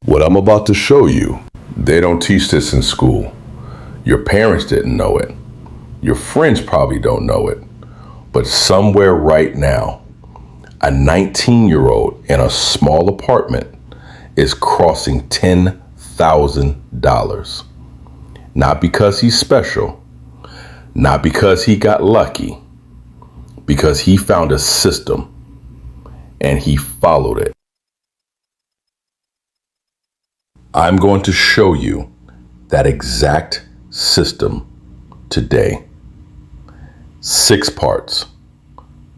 What I'm about to show you, they don't teach this in school. Your parents didn't know it. Your friends probably don't know it. But somewhere right now, a 19-year-old in a small apartment is crossing $10,000. Not because he's special, not because he got lucky, because he found a system and he followed it. I'm going to show you that exact system today. 6 parts,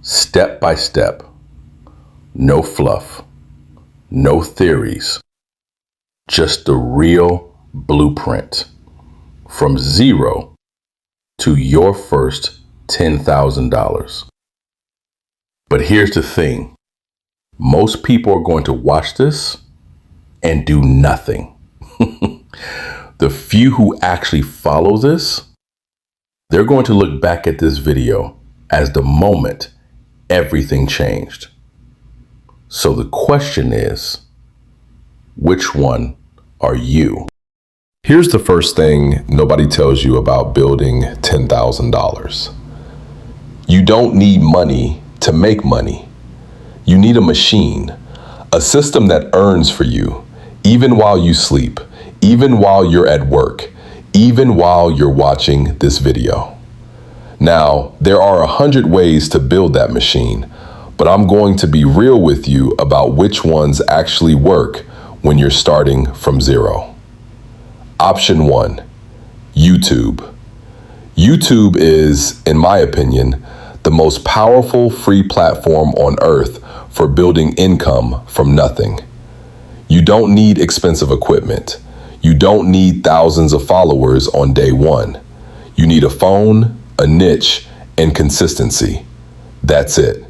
step by step, no fluff, no theories, just the real blueprint from zero to your first $10,000. But here's the thing, most people are going to watch this and do nothing. The few who actually follow this, they're going to look back at this video as the moment everything changed. So the question is, which one are you? Here's the first thing nobody tells you about building $10,000. You don't need money to make money. You need a machine, a system that earns for you, even while you sleep, even while you're at work, even while you're watching this video. Now, there are 100 ways to build that machine, but I'm going to be real with you about which ones actually work when you're starting from zero. Option 1, YouTube. YouTube is, in my opinion, the most powerful free platform on earth for building income from nothing. You don't need expensive equipment. You don't need thousands of followers on day one. You need a phone, a niche, and consistency. That's it.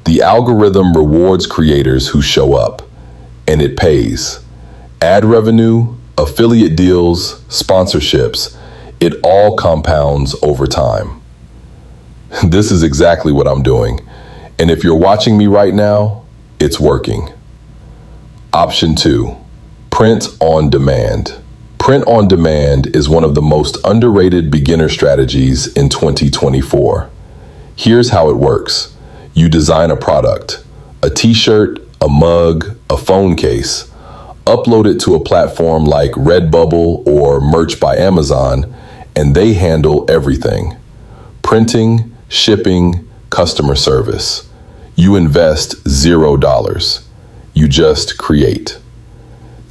The algorithm rewards creators who show up, and it pays. Ad revenue, affiliate deals, sponsorships, it all compounds over time. This is exactly what I'm doing. And if you're watching me right now, it's working. Option 2, print on demand. Print on demand is one of the most underrated beginner strategies in 2024. Here's how it works. You design a product, a t-shirt, a mug, a phone case, upload it to a platform like Redbubble or Merch by Amazon, and they handle everything. Printing, shipping, customer service. You invest $0. You just create.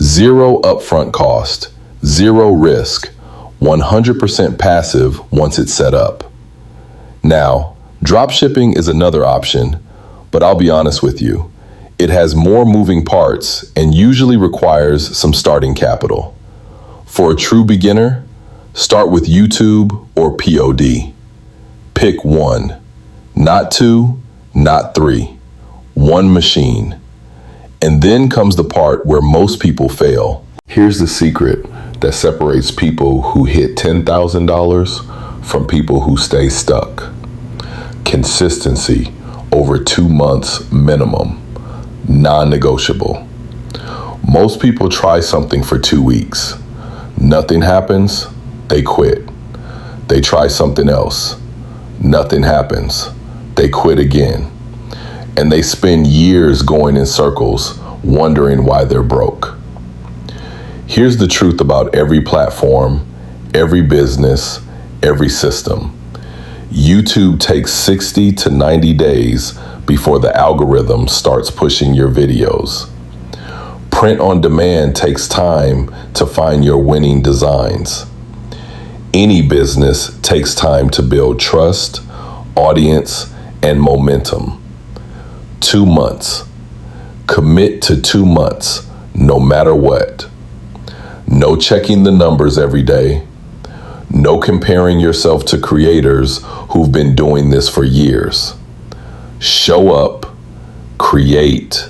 0 upfront cost, 0 risk, 100% passive once it's set up. Now, drop shipping is another option, but I'll be honest with you. It has more moving parts and usually requires some starting capital. For a true beginner, start with YouTube or POD. Pick one, not 2, not 3, one machine. And then comes the part where most people fail. Here's the secret that separates people who hit $10,000 from people who stay stuck. Consistency over 2 months minimum, non-negotiable. Most people try something for 2 weeks. Nothing happens, they quit. They try something else. Nothing happens, they quit again. And they spend years going in circles, wondering why they're broke. Here's the truth about every platform, every business, every system. YouTube takes 60 to 90 days before the algorithm starts pushing your videos. Print on demand takes time to find your winning designs. Any business takes time to build trust, audience, and momentum. 2 months. Commit to 2 months, no matter what. No checking the numbers every day. No comparing yourself to creators who've been doing this for years. Show up, create,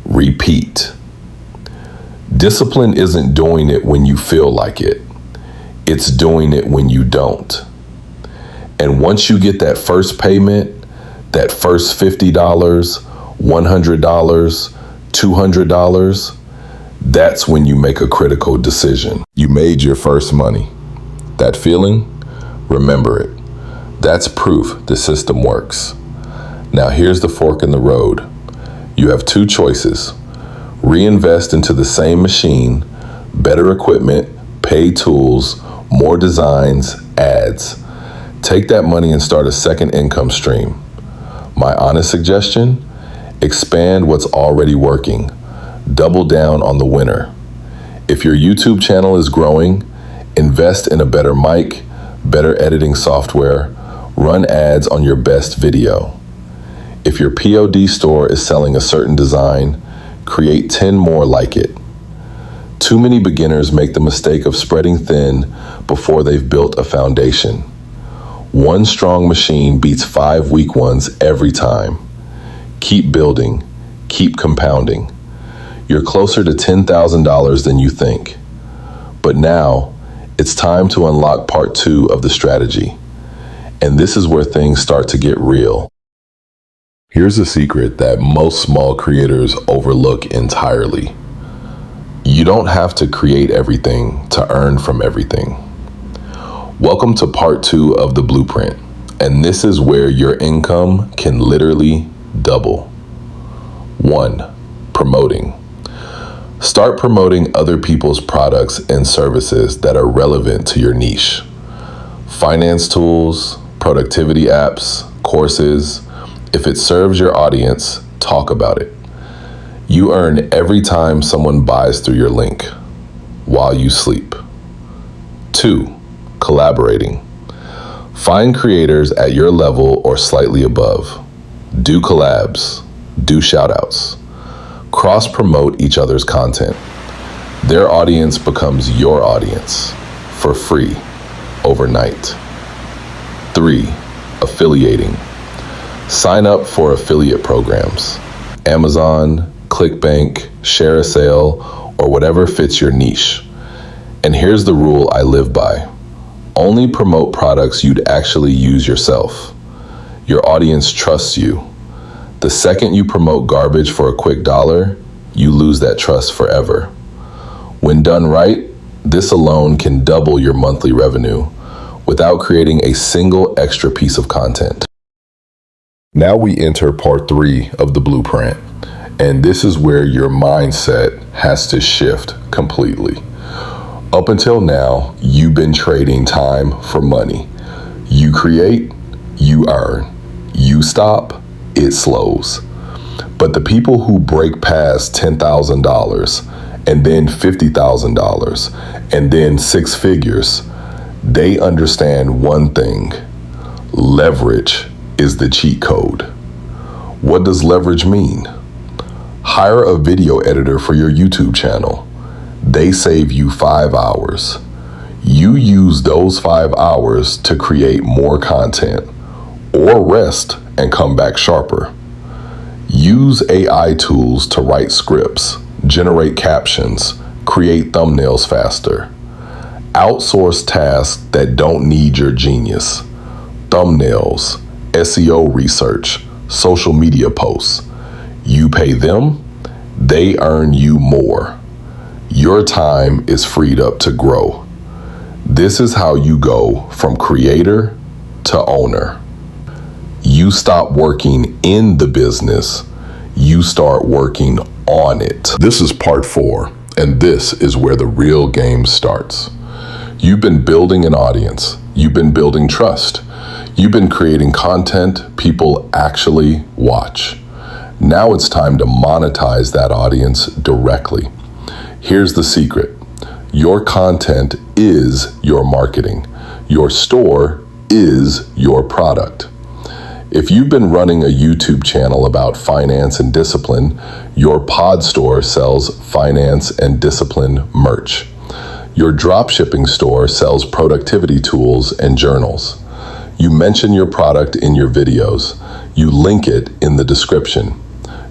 repeat. Discipline isn't doing it when you feel like it. It's doing it when you don't. And once you get that first payment, that first $50, $100, $200, That's when you make a critical decision. You made your first money. That feeling? Remember it. That's proof the system works. Now here's the fork in the road. You have two choices. Reinvest into the same machine, better equipment, paid tools, more designs, ads. Take that money and start a second income stream. My honest suggestion? Expand what's already working. Double down on the winner. If your YouTube channel is growing, invest in a better mic, better editing software, run ads on your best video. If your POD store is selling a certain design, create 10 more like it. Too many beginners make the mistake of spreading thin before they've built a foundation. One strong machine beats 5 weak ones every time. Keep building, keep compounding. You're closer to $10,000 than you think. But now, it's time to unlock part 2 of the strategy. And this is where things start to get real. Here's a secret that most small creators overlook entirely. You don't have to create everything to earn from everything. Welcome to part 2 of the blueprint, and this is where your income can literally double. 1. Promoting. Start promoting other people's products and services that are relevant to your niche. Finance tools, productivity apps, courses. If it serves your audience, talk about it. You earn every time someone buys through your link while you sleep. 2. Collaborating. Find creators at your level or slightly above. Do collabs. Do shoutouts. Cross-promote each other's content. Their audience becomes your audience for free overnight. 3. Affiliating. Sign up for affiliate programs. Amazon, ClickBank, Share a Sale, or whatever fits your niche. And here's the rule I live by. Only promote products you'd actually use yourself. Your audience trusts you. The second you promote garbage for a quick dollar, you lose that trust forever. When done right, this alone can double your monthly revenue without creating a single extra piece of content. Now we enter part 3 of the blueprint, and this is where your mindset has to shift completely. Up until now, you've been trading time for money. You create, you earn. You stop, it slows. But the people who break past $10,000 and then $50,000 and then 6 figures, they understand one thing. Leverage is the cheat code. What does leverage mean? Hire a video editor for your YouTube channel. They save you 5 hours. You use those 5 hours to create more content or rest and come back sharper. Use AI tools to write scripts, generate captions, create thumbnails faster. Outsource tasks that don't need your genius. Thumbnails, SEO research, social media posts. You pay them, they earn you more. Your time is freed up to grow. This is how you go from creator to owner. You stop working in the business, you start working on it. This is part 4, and this is where the real game starts. You've been building an audience. You've been building trust. You've been creating content people actually watch. Now it's time to monetize that audience directly. Here's the secret. Your content is your marketing. Your store is your product. If you've been running a YouTube channel about finance and discipline, your pod store sells finance and discipline merch. Your dropshipping store sells productivity tools and journals. You mention your product in your videos. You link it in the description.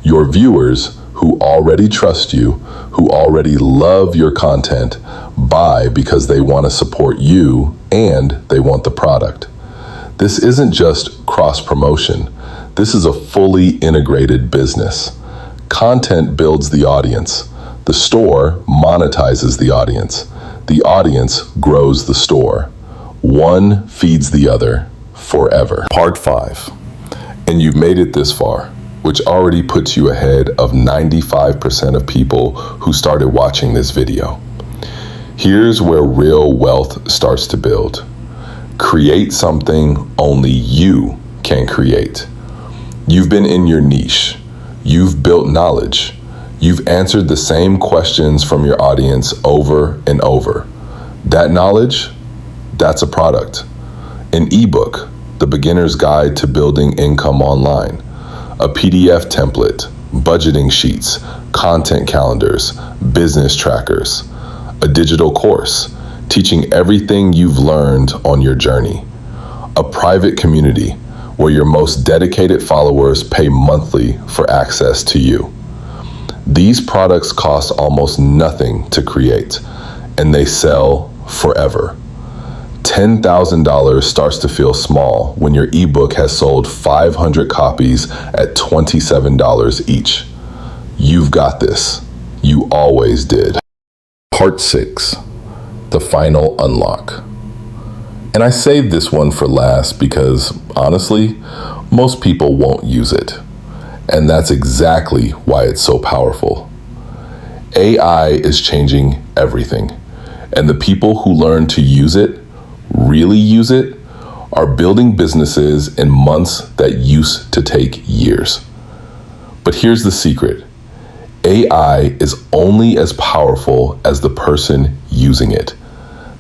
Your viewers, who already trust you, who already love your content, buy because they want to support you and they want the product. This isn't just cross-promotion. This is a fully integrated business. Content builds the audience. The store monetizes the audience. The audience grows the store. One feeds the other forever. Part 5. And you've made it this far, which already puts you ahead of 95% of people who started watching this video. Here's where real wealth starts to build. Create something only you can create. You've been in your niche. You've built knowledge. You've answered the same questions from your audience over and over. That knowledge, that's a product. An ebook, The Beginner's Guide to Building Income Online. A PDF template, budgeting sheets, content calendars, business trackers. A digital course, teaching everything you've learned on your journey. A private community where your most dedicated followers pay monthly for access to you. These products cost almost nothing to create, and they sell forever. $10,000 starts to feel small when your ebook has sold 500 copies at $27 each. You've got this. You always did. Part 6. The final unlock. And I saved this one for last because, honestly, most people won't use it. And that's exactly why it's so powerful. AI is changing everything. And the people who learn to use it, really use it, are building businesses in months that used to take years. But here's the secret. AI is only as powerful as the person using it.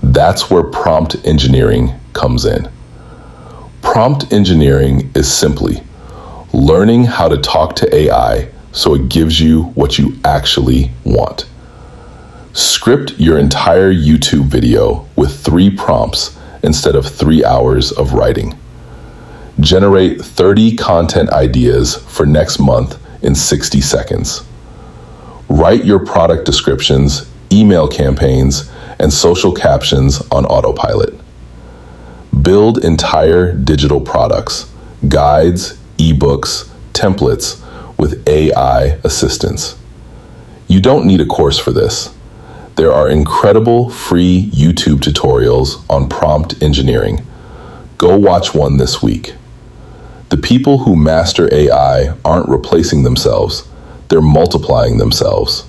That's where prompt engineering comes in. Prompt engineering is simply learning how to talk to AI so it gives you what you actually want. Script your entire YouTube video with 3 prompts instead of 3 hours of writing. Generate 30 content ideas for next month in 60 seconds. Write your product descriptions, email campaigns, and social captions on autopilot. Build entire digital products, guides, ebooks, templates with AI assistance. You don't need a course for this. There are incredible free YouTube tutorials on prompt engineering. Go watch one this week. The people who master AI aren't replacing themselves, they're multiplying themselves.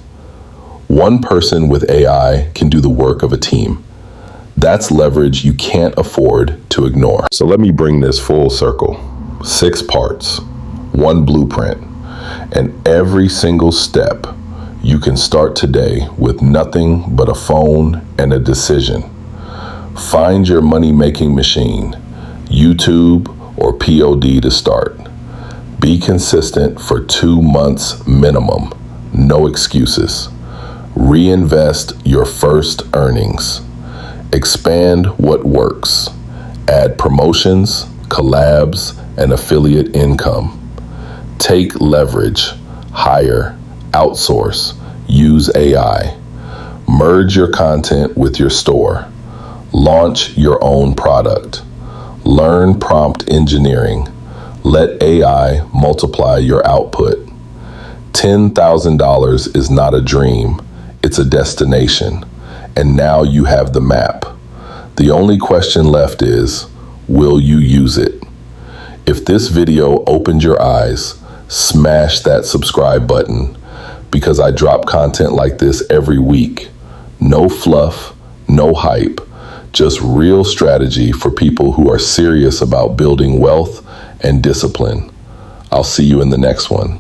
One person with AI can do the work of a team. That's leverage you can't afford to ignore. So let me bring this full circle. 6 parts, 1 blueprint, and every single step you can start today with nothing but a phone and a decision. Find your money-making machine, YouTube or POD to start. Be consistent for 2 months minimum. No excuses. Reinvest your first earnings. Expand what works. Add promotions, collabs, and affiliate income. Take leverage. Hire. Outsource. Use AI. Merge your content with your store. Launch your own product. Learn prompt engineering. Let AI multiply your output. $10,000 is not a dream, it's a destination. And now you have the map. The only question left is, will you use it? If this video opened your eyes, smash that subscribe button because I drop content like this every week. No fluff, no hype, just real strategy for people who are serious about building wealth and discipline. I'll see you in the next one.